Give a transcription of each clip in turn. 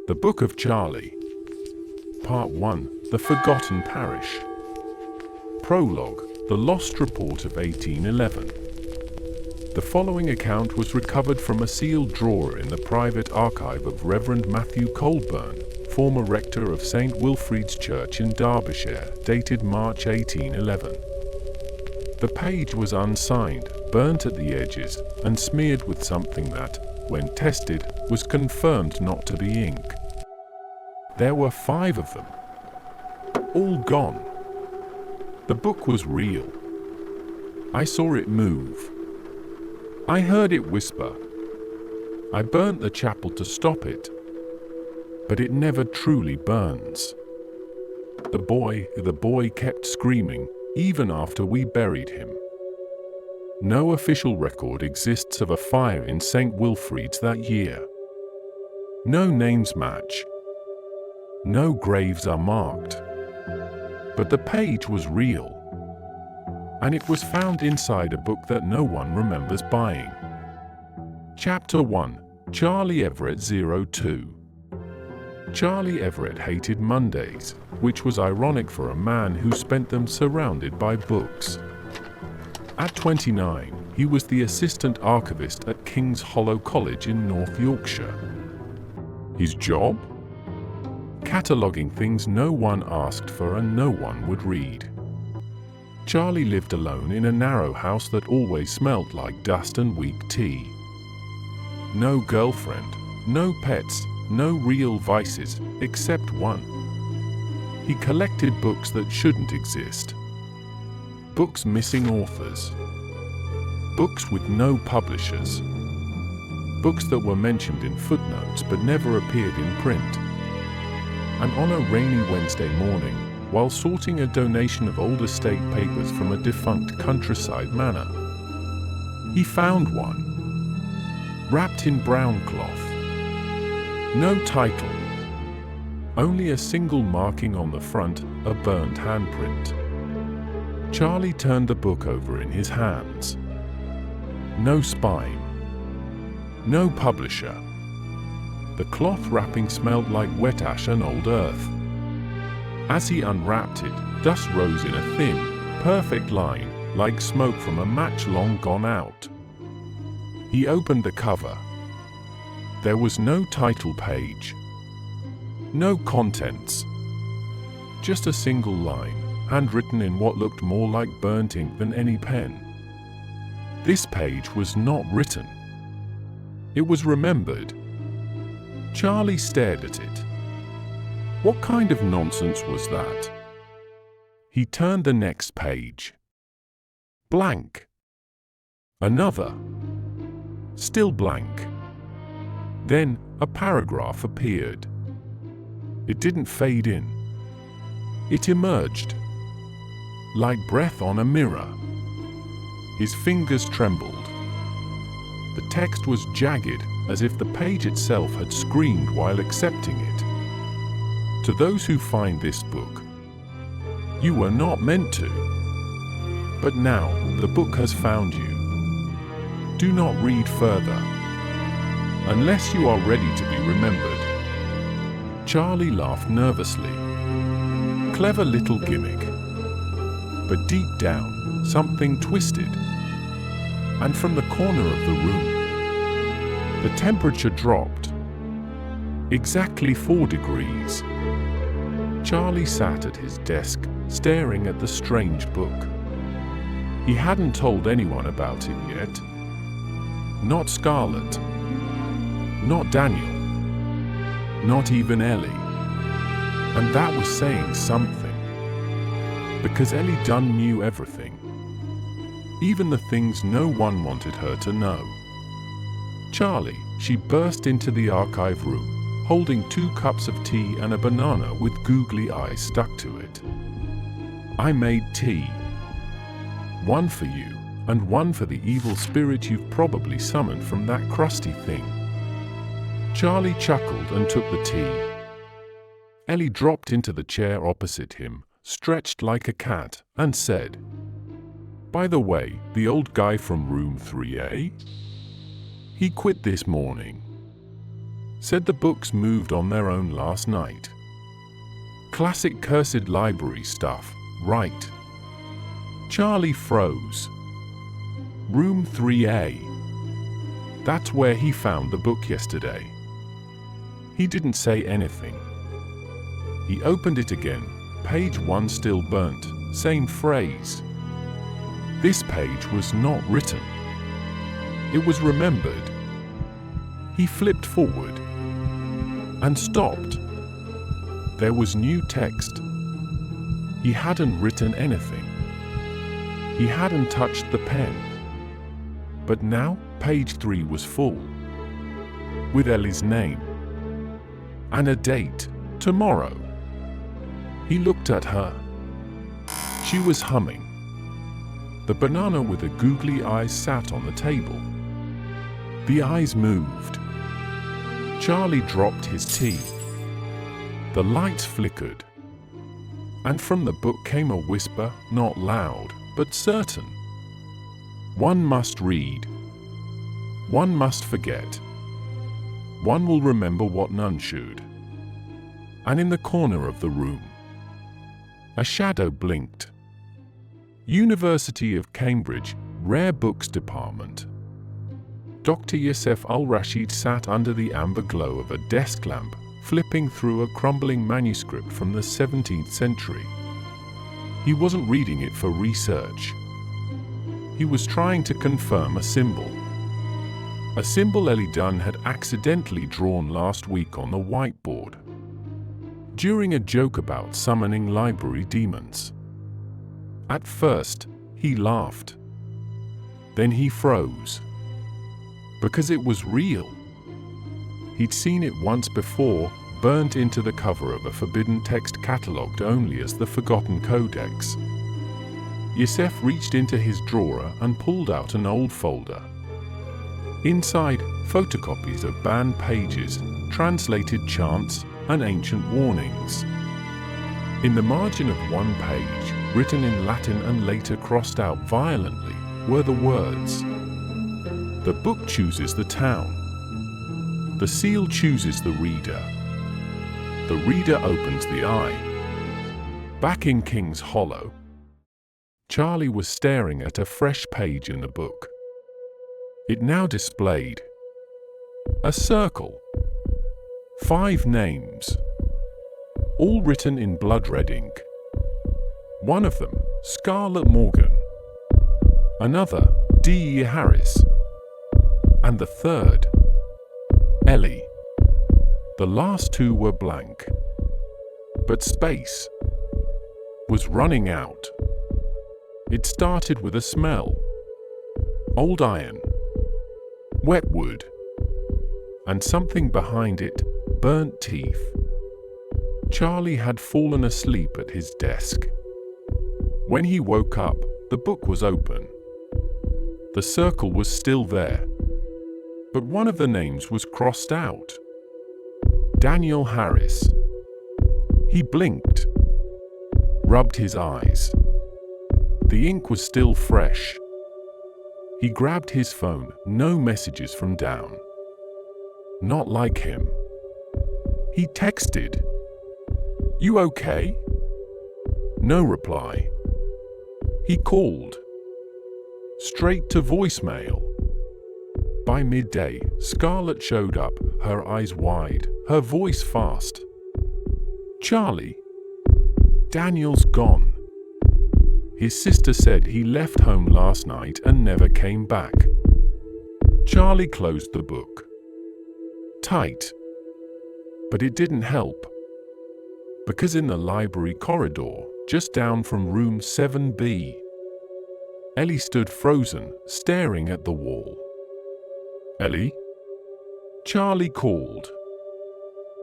The Book of Charlie. Part 1. The Forgotten Parish. Prologue. The Lost Report of 1811. The following account was recovered from a sealed drawer in the private archive of Reverend Matthew Colburn, former rector of St. Wilfrid's Church in Derbyshire, dated March 1811. The page was unsigned, burnt at the edges, and smeared with something that, when tested, was confirmed not to be ink. There were 5 of them. All gone. The book was real. I saw it move. I heard it whisper. I burnt the chapel to stop it. But it never truly burns. The boy kept screaming, even after we buried him. No official record exists of a fire in St. Wilfrid's that year. No names match. No graves are marked. But the page was real. And it was found inside a book that no one remembers buying. Chapter 1. Charlie Everett 02. Charlie Everett hated Mondays, which was ironic for a man who spent them surrounded by books. At 29, he was the assistant archivist at King's Hollow College in North Yorkshire. His job? Cataloguing things no one asked for and no one would read. Charlie lived alone in a narrow house that always smelt like dust and weak tea. No girlfriend, no pets, no real vices, except one. He collected books that shouldn't exist. Books missing authors. Books with no publishers. Books that were mentioned in footnotes but never appeared in print. And on a rainy Wednesday morning, while sorting a donation of old estate papers from a defunct countryside manor, he found one, wrapped in brown cloth. No title, only a single marking on the front, a burnt handprint. Charlie turned the book over in his hands. No spine. No publisher. The cloth wrapping smelled like wet ash and old earth. As he unwrapped it, dust rose in a thin, perfect line, like smoke from a match long gone out. He opened the cover. There was no title page. No contents. Just a single line, handwritten in what looked more like burnt ink than any pen. This page was not written. It was remembered. Charlie stared at it. What kind of nonsense was that? He turned the next page. Blank. Another. Still blank. Then a paragraph appeared. It didn't fade in. It emerged. Like breath on a mirror. His fingers trembled. The text was jagged, as if the page itself had screamed while accepting it. To those who find this book, you were not meant to. But now, the book has found you. Do not read further, unless you are ready to be remembered. Charlie laughed nervously. Clever little gimmick. But deep down, something twisted. And from the corner of the room, the temperature dropped. Exactly 4 degrees. Charlie sat at his desk, staring at the strange book. He hadn't told anyone about it yet. Not Scarlett. Not Daniel. Not even Ellie. And that was saying something. Because Ellie Dunn knew everything. Even the things no one wanted her to know. Charlie, she burst into the archive room, holding 2 cups of tea and a banana with googly eyes stuck to it. I made tea. 1 for you, and 1 for the evil spirit you've probably summoned from that crusty thing. Charlie chuckled and took the tea. Ellie dropped into the chair opposite him, stretched like a cat, and said, "By the way, the old guy from room 3A? He quit this morning. said the books moved on their own last night. Classic cursed library stuff, right? Charlie froze. Room 3A. That's where he found the book yesterday. He didn't say anything. He opened it again. Page 1 still burnt. Same phrase. This page was not written. It was remembered. He flipped forward and stopped. There was new text. He hadn't written anything. He hadn't touched the pen. But now page 3 was full, with Ellie's name and a date, tomorrow. He looked at her. She was humming. The banana with the googly eyes sat on the table. The eyes moved. Charlie dropped his tea. The lights flickered. And from the book came a whisper, not loud, but certain. One must read. One must forget. One will remember what none should. And in the corner of the room, a shadow blinked. University of Cambridge, Rare Books Department. Dr. Youssef Al-Rashid sat under the amber glow of a desk lamp, flipping through a crumbling manuscript from the 17th century. He wasn't reading it for research. He was trying to confirm a symbol Ellie Dunn had accidentally drawn last week on the whiteboard, during a joke about summoning library demons. At first, he laughed. Then he froze. Because it was real. He'd seen it once before, burnt into the cover of a forbidden text catalogued only as the Forgotten Codex. Youssef reached into his drawer and pulled out an old folder. Inside, photocopies of banned pages, translated chants, and ancient warnings. In the margin of one page, written in Latin and later crossed out violently, were the words, "The book chooses the town. The seal chooses the reader. The reader opens the eye." Back in King's Hollow, Charlie was staring at a fresh page in the book. It now displayed a circle, 5 names, all written in blood red ink. One of them, Scarlett Morgan. Another, D.E. Harris. And the third, Ellie. The last 2 were blank. But space was running out. It started with a smell. Old iron, wet wood, and something behind it, burnt teeth. Charlie had fallen asleep at his desk. When he woke up, the book was open. The circle was still there, but one of the names was crossed out. Daniel Harris. He blinked, rubbed his eyes. The ink was still fresh. He grabbed his phone, no messages from down. Not like him. He texted, "You okay?" No reply. He called. Straight to voicemail. By midday, Scarlett showed up, her eyes wide, her voice fast. "Charlie, Daniel's gone. His sister said he left home last night and never came back." Charlie closed the book. Tight. But it didn't help. Because in the library corridor, just down from room 7B, Ellie stood frozen, staring at the wall. "Ellie?" Charlie called.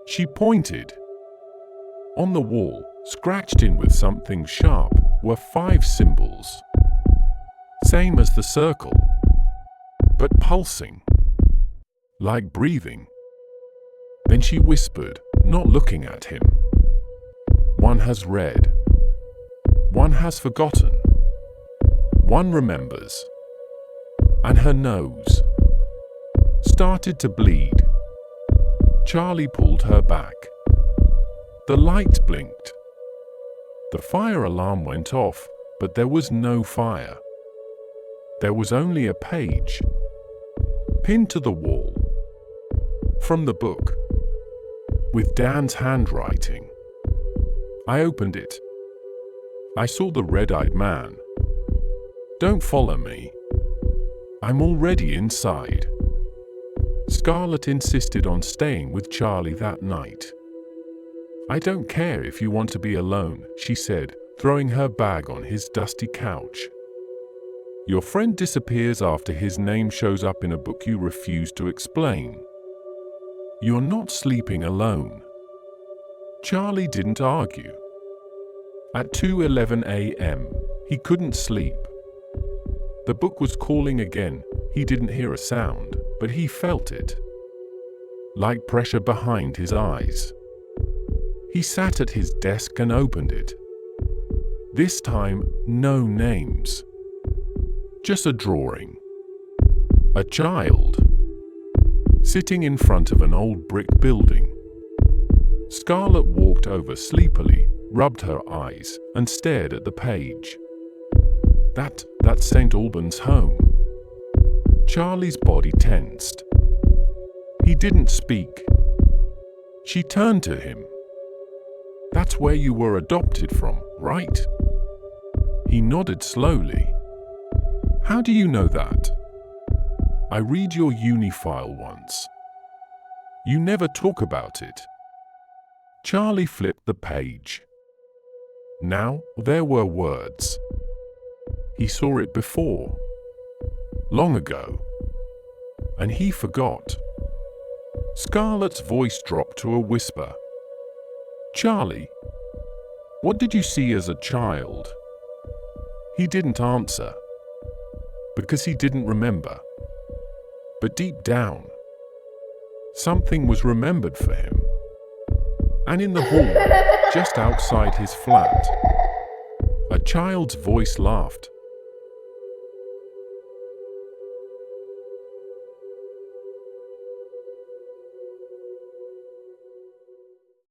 She pointed. On the wall, scratched in with something sharp, were 5 symbols. Same as the circle, but pulsing, like breathing. Then she whispered, not looking at him, "One has read. One has forgotten. One remembers." And her nose started to bleed. Charlie pulled her back. The light blinked. The fire alarm went off, but there was no fire. There was only a page, pinned to the wall, from the book, with Dan's handwriting. I opened it. I saw the red-eyed man. "Don't follow me. I'm already inside." Scarlett insisted on staying with Charlie that night. "I don't care if you want to be alone," she said, throwing her bag on his dusty couch. "Your friend disappears after his name shows up in a book you refuse to explain. You're not sleeping alone." Charlie didn't argue. At 2:11 a.m., he couldn't sleep. The book was calling again. He didn't hear a sound, but he felt it, like pressure behind his eyes. He sat at his desk and opened it. This time, no names. Just a drawing. A child, sitting in front of an old brick building. Scarlett walked over sleepily, rubbed her eyes, and stared at the page. That's St. Albans home. Charlie's body tensed. He didn't speak. She turned to him. "That's where you were adopted from, right?" He nodded slowly. "How do you know that?" "I read your uni file once. You never talk about it." Charlie flipped the page. Now there were words. He saw it before, long ago, and he forgot. Scarlett's voice dropped to a whisper. "Charlie, what did you see as a child?" He didn't answer, because he didn't remember. But deep down, something was remembered for him. And in the hall, just outside his flat, a child's voice laughed.